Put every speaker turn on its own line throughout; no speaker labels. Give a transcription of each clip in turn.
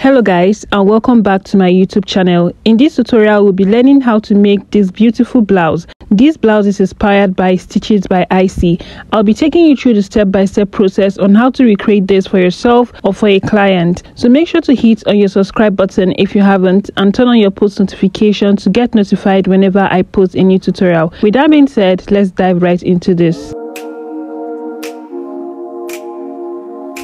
Hello guys, and welcome back to my YouTube channel. In this tutorial we'll be learning how to make this beautiful blouse. This blouse is inspired by Stitches by Aisy. I'll be taking you through the step-by-step process on how to recreate this for yourself or for a client. So make sure to hit on your subscribe button if you haven't, and turn on your post notification to get notified whenever I post a new tutorial. With that being said, let's dive right into this.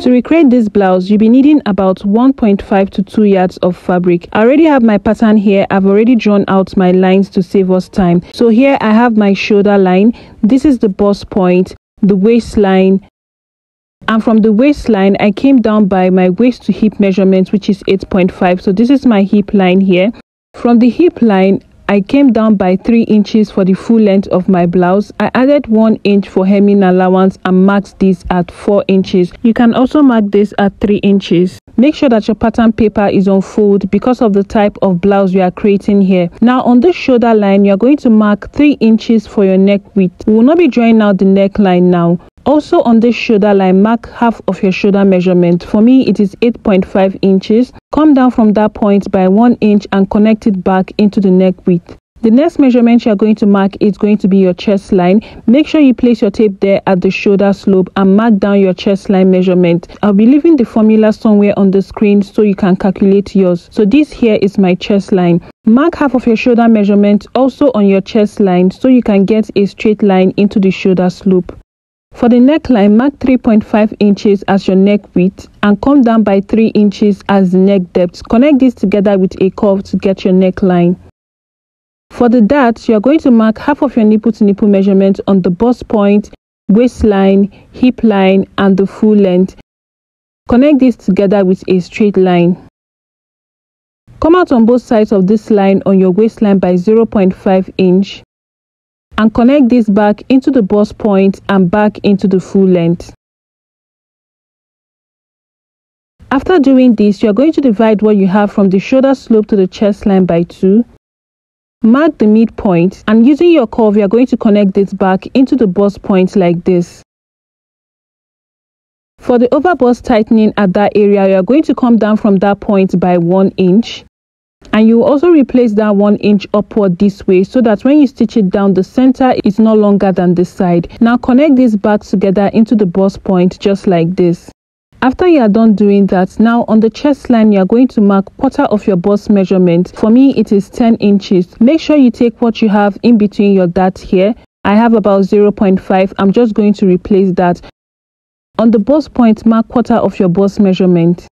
To recreate this blouse, you'll be needing about 1.5 to 2 yards of fabric. I already have my pattern here. I've already drawn out my lines to save us time. So here I have my shoulder line. This is the bust point, the waistline, and from the waistline I came down by my waist to hip measurement, which is 8.5. So this is my hip line here. From the hip line I came down by 3 inches for the full length of my blouse. I added 1 inch for hemming allowance and marked this at 4 inches. You can also mark this at 3 inches. Make sure that your pattern paper is on fold because of the type of blouse you are creating here. Now on this shoulder line, you are going to mark 3 inches for your neck width. We will not be drawing out the neckline now. Also on this shoulder line, mark half of your shoulder measurement. For me, it is 8.5 inches. Come down from that point by 1 inch and connect it back into the neck width. The next measurement you are going to mark is going to be your chest line. Make sure you place your tape there at the shoulder slope and mark down your chest line measurement. I'll be leaving the formula somewhere on the screen so you can calculate yours. So this here is my chest line. Mark half of your shoulder measurement also on your chest line so you can get a straight line into the shoulder slope. For the neckline, mark 3.5 inches as your neck width and come down by 3 inches as the neck depth. Connect this together with a curve to get your neckline. For the dart, you are going to mark half of your nipple to nipple measurement on the bust point, waistline, hip line, and the full length. Connect this together with a straight line. Come out on both sides of this line on your waistline by 0.5 inch. And connect this back into the bust point and back into the full length. After doing this, you are going to divide what you have from the shoulder slope to the chest line by 2. Mark the midpoint, and using your curve, you are going to connect this back into the bust point like this. For the over bust tightening at that area, you are going to come down from that point by 1 inch. And you also replace that 1 inch upward this way so that when you stitch it down, the center is no longer than the side. Now connect this back together into the bust point just like this. After you are done doing that, now on the chest line, you are going to mark quarter of your bust measurement. For me, it is 10 inches. Make sure you take what you have in between your darts here. I have about 0.5. I'm just going to replace that. On the bust point, mark quarter of your bust measurement.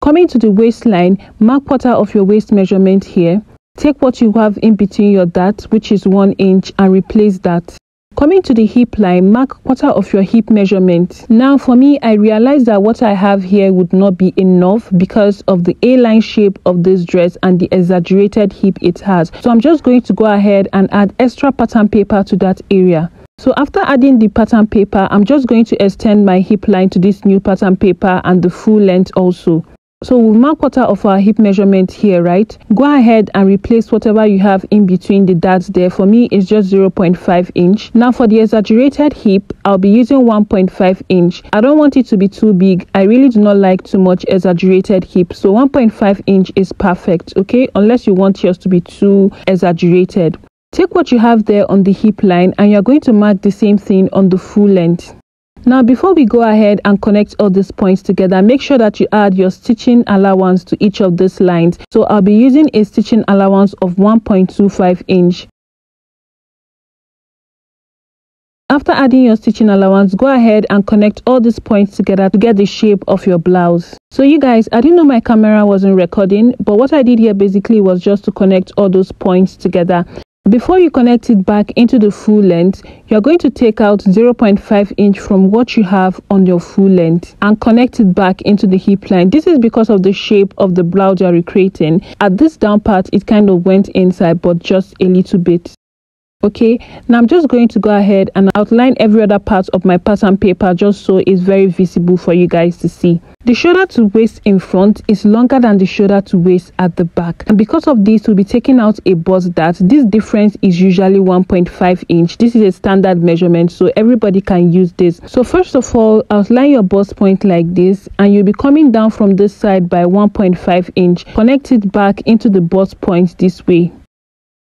Coming to the waistline, mark quarter of your waist measurement here. Take what you have in between your dart, which is 1 inch, and replace that. Coming to the hip line, mark quarter of your hip measurement. Now for me, I realized that what I have here would not be enough because of the A-line shape of this dress and the exaggerated hip it has. So I'm just going to go ahead and add extra pattern paper to that area. So after adding the pattern paper, I'm just going to extend my hip line to this new pattern paper and the full length also. So we'll mark quarter of our hip measurement here, right? Go ahead and replace whatever you have in between the darts there. For me, it's just 0.5 inch. Now for the exaggerated hip, I'll be using 1.5 inch. I don't want it to be too big. I really do not like too much exaggerated hip. So 1.5 inch is perfect, okay? Unless you want yours to be too exaggerated. Take what you have there on the hip line and you're going to mark the same thing on the full length. Now before we go ahead and connect all these points together, make sure that you add your stitching allowance to each of these lines. So I'll be using a stitching allowance of 1.25 inch. After adding your stitching allowance, go ahead and connect all these points together to get the shape of your blouse. So you guys, I didn't know my camera wasn't recording, but what I did here basically was just to connect all those points together. Before you connect it back into the full length, you're going to take out 0.5 inch from what you have on your full length and connect it back into the hip line. This is because of the shape of the blouse you're recreating. At this down part, it kind of went inside, but just a little bit. Okay, now I'm just going to go ahead and outline every other part of my pattern paper just so it's very visible for you guys to see. The shoulder to waist in front is longer than the shoulder to waist at the back, and because of this we'll be taking out a bust dart. This difference is usually 1.5 inch. This is a standard measurement, so everybody can use this. So first of all, outline your bust point like this, and you'll be coming down from this side by 1.5 inch. Connect it back into the bust point this way.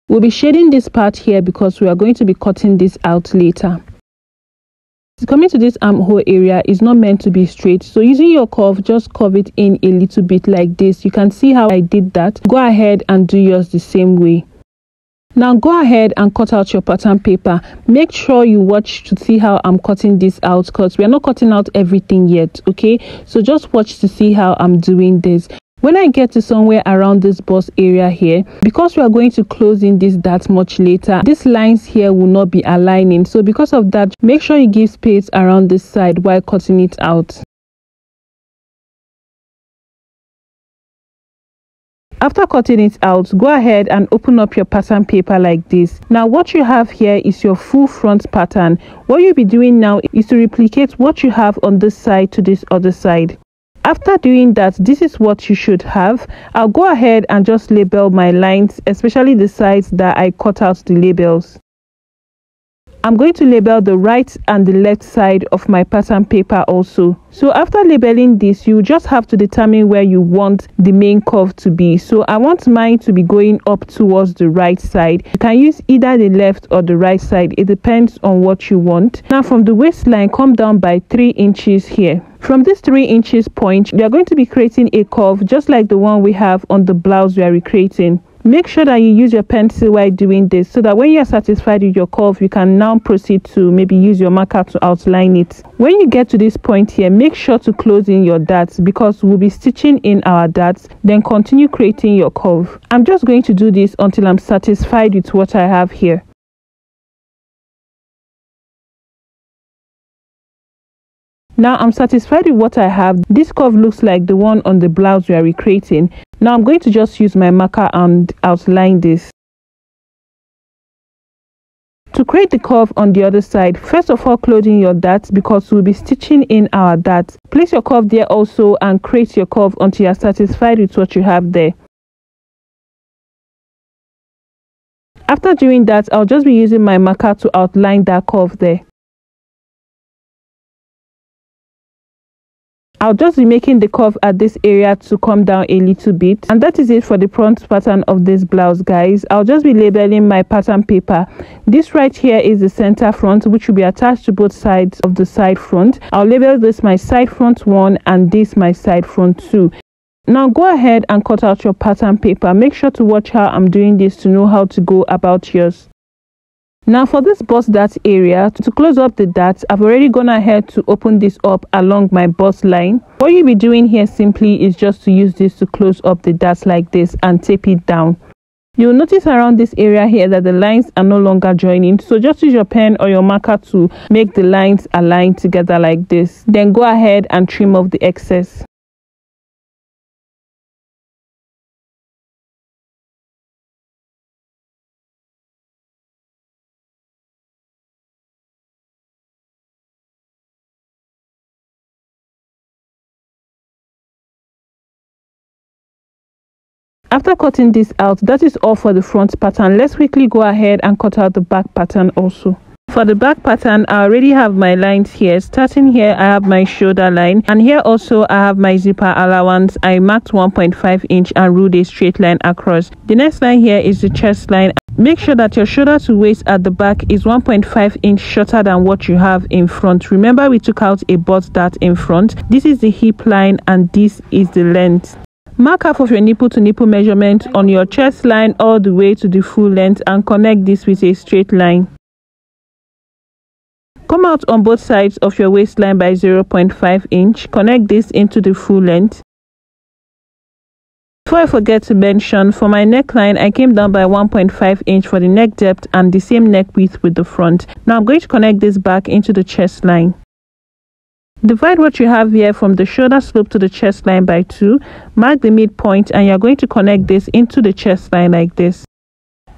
We'll be shading this part here because we are going to be cutting this out later. Coming to this armhole area is not meant to be straight, so using your curve, just curve it in a little bit like this. You can see how I did that. Go ahead and do yours the same way. Now go ahead and cut out your pattern paper. Make sure you watch to see how I'm cutting this out because we are not cutting out everything yet, okay? So just watch to see how I'm doing this. When I get to somewhere around this bust area here, because we are going to close in this that much later, these lines here will not be aligning. So because of that, make sure you give space around this side while cutting it out. After cutting it out, go ahead and open up your pattern paper like this. Now what you have here is your full front pattern. What you'll be doing now is to replicate what you have on this side to this other side. After doing that, this is what you should have. I'll go ahead and just label my lines, especially the sides that I cut out the labels. I'm going to label the right and the left side of my pattern paper also. So after labeling this, you just have to determine where you want the main curve to be. So I want mine to be going up towards the right side. You can use either the left or the right side. It depends on what you want. Now from the waistline, come down by 3 inches here. From this 3 inches point, we are going to be creating a curve just like the one we have on the blouse we are recreating. Make sure that you use your pencil while doing this so that when you are satisfied with your curve, you can now proceed to maybe use your marker to outline it. When you get to this point here, make sure to close in your darts because we'll be stitching in our darts, then continue creating your curve. I'm just going to do this until I'm satisfied with what I have here. Now I'm satisfied with what I have. This curve looks like the one on the blouse we are recreating. Now I'm going to just use my marker and outline this. To create the curve on the other side, first of all close in your darts because we'll be stitching in our darts. Place your curve there also and create your curve until you are satisfied with what you have there. After doing that, I'll just be using my marker to outline that curve there. I'll just be making the curve at this area to come down a little bit, and that is it for the front pattern of this blouse, guys. I'll just be labeling my pattern paper. This right here is the center front, which will be attached to both sides of the side front. I'll label this my side front 1 and this my side front 2. Now go ahead and cut out your pattern paper. Make sure to watch how I'm doing this to know how to go about yours. Now for this bust dart area, to close up the dart, I've already gone ahead to open this up along my bust line. What you'll be doing here simply is just to use this to close up the dart like this and tape it down. You'll notice around this area here that the lines are no longer joining, so just use your pen or your marker to make the lines align together like this. Then go ahead and trim off the excess. After cutting this out, that is all for the front pattern. Let's quickly go ahead and cut out the back pattern also. For the back pattern, I already have my lines here. Starting here, I have my shoulder line, and here also I have my zipper allowance. I marked 1.5 inch and ruled a straight line across. The next line here is the chest line. Make sure that your shoulder to waist at the back is 1.5 inch shorter than what you have in front. Remember, we took out a bust dart in front. This is the hip line and this is the length. Mark half of your nipple to nipple measurement on your chest line all the way to the full length and connect this with a straight line. Come out on both sides of your waistline by 0.5 inch. Connect this into the full length. Before I forget to mention, for my neckline, I came down by 1.5 inch for the neck depth and the same neck width with the front. Now I'm going to connect this back into the chest line. Divide what you have here from the shoulder slope to the chest line by 2. Mark the midpoint and you're going to connect this into the chest line like this.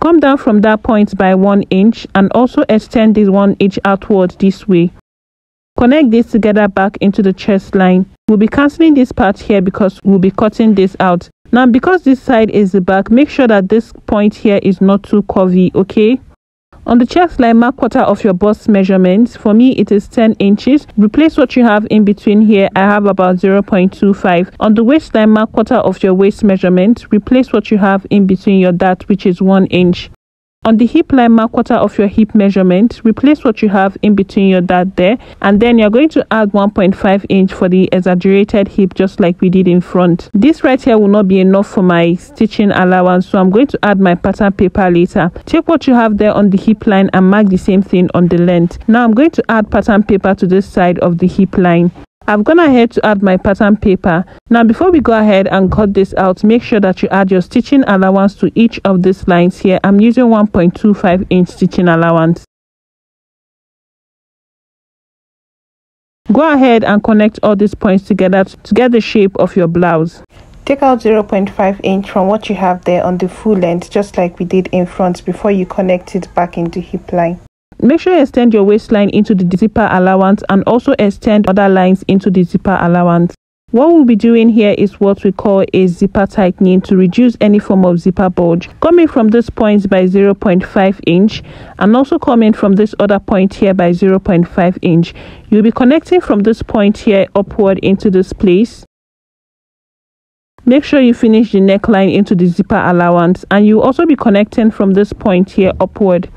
Come down from that point by 1 inch and also extend this 1 inch outward this way. Connect this together back into the chest line. We'll be cancelling this part here because we'll be cutting this out. Now, because this side is the back, make sure that this point here is not too curvy, okay? On the chest line, mark quarter of your bust measurements. For me, it is 10 inches. Replace what you have in between here. I have about 0.25. On the waistline, mark quarter of your waist measurement. Replace what you have in between your dart, which is 1 inch. On the hip line, mark quarter of your hip measurement. Replace what you have in between your dart there. And then you're going to add 1.5 inch for the exaggerated hip, just like we did in front. This right here will not be enough for my stitching allowance, so I'm going to add my pattern paper later. Take what you have there on the hip line and mark the same thing on the length. Now I'm going to add pattern paper to this side of the hip line. I've gone ahead to add my pattern paper. Now, before we go ahead and cut this out, make sure that you add your stitching allowance to each of these lines here. I'm using 1.25 inch stitching allowance. Go ahead and connect all these points together to get the shape of your blouse. Take out 0.5 inch from what you have there on the full length, just like we did in front, before you connect it back into hip line. Make sure you extend your waistline into the zipper allowance and also extend other lines into the zipper allowance. What we'll be doing here is what we call a zipper tightening to reduce any form of zipper bulge. Coming from this point by 0.5 inch and also coming from this other point here by 0.5 inch. You'll be connecting from this point here upward into this place. Make sure you finish the neckline into the zipper allowance, and you'll also be connecting from this point here upward.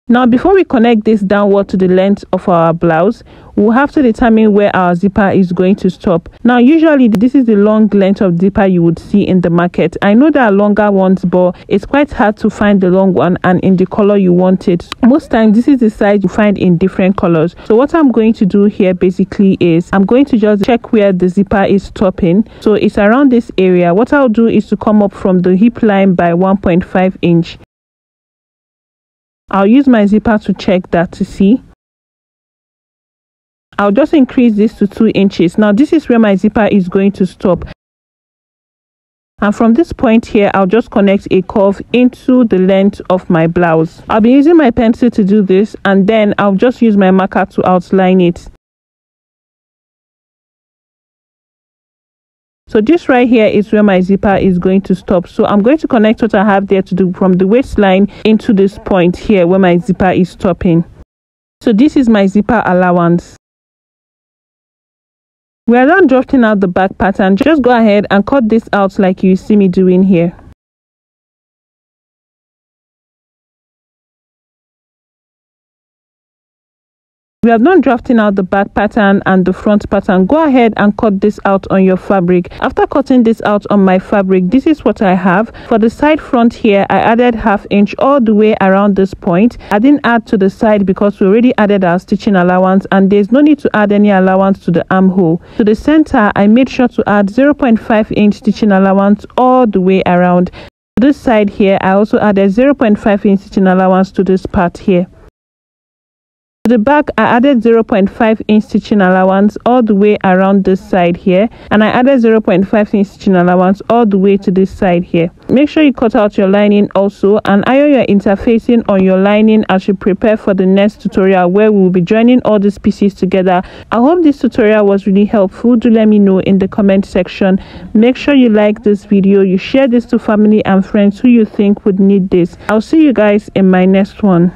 Now, before we connect this downward to the length of our blouse, we'll have to determine where our zipper is going to stop. Now, usually this is the long length of zipper you would see in the market. I know there are longer ones, but it's quite hard to find the long one and in the color you want it. Most times, this is the size you find in different colors. So what I'm going to do here basically is I'm going to just check where the zipper is stopping. So it's around this area. What I'll do is to come up from the hip line by 1.5 inch. I'll use my zipper to check that to see. I'll just increase this to 2 inches. Now this is where my zipper is going to stop. And from this point here, I'll just connect a curve into the length of my blouse. I'll be using my pencil to do this, and then I'll just use my marker to outline it. So this right here is where my zipper is going to stop. So I'm going to connect what I have there to do from the waistline into this point here where my zipper is stopping. So this is my zipper allowance. We are done drafting out the back pattern. Just go ahead and cut this out like you see me doing here. We have done drafting out the back pattern and the front pattern. Go ahead and cut this out on your fabric. After cutting this out on my fabric, this is what I have. For the side front here, I added ½ inch all the way around this point. I didn't add to the side because we already added our stitching allowance, and there's no need to add any allowance to the armhole. To the center, I made sure to add 0.5 inch stitching allowance all the way around. To this side here, I also added 0.5 inch stitching allowance to this part here. To the back, I added 0.5 inch stitching allowance all the way around this side here, and I added 0.5 inch stitching allowance all the way to this side here. Make sure you cut out your lining also and iron your interfacing on your lining as you prepare for the next tutorial where we will be joining all these pieces together. I hope this tutorial was really helpful. Do let me know in the comment section. Make sure you like this video, you share this to family and friends who you think would need this. I'll see you guys in my next one.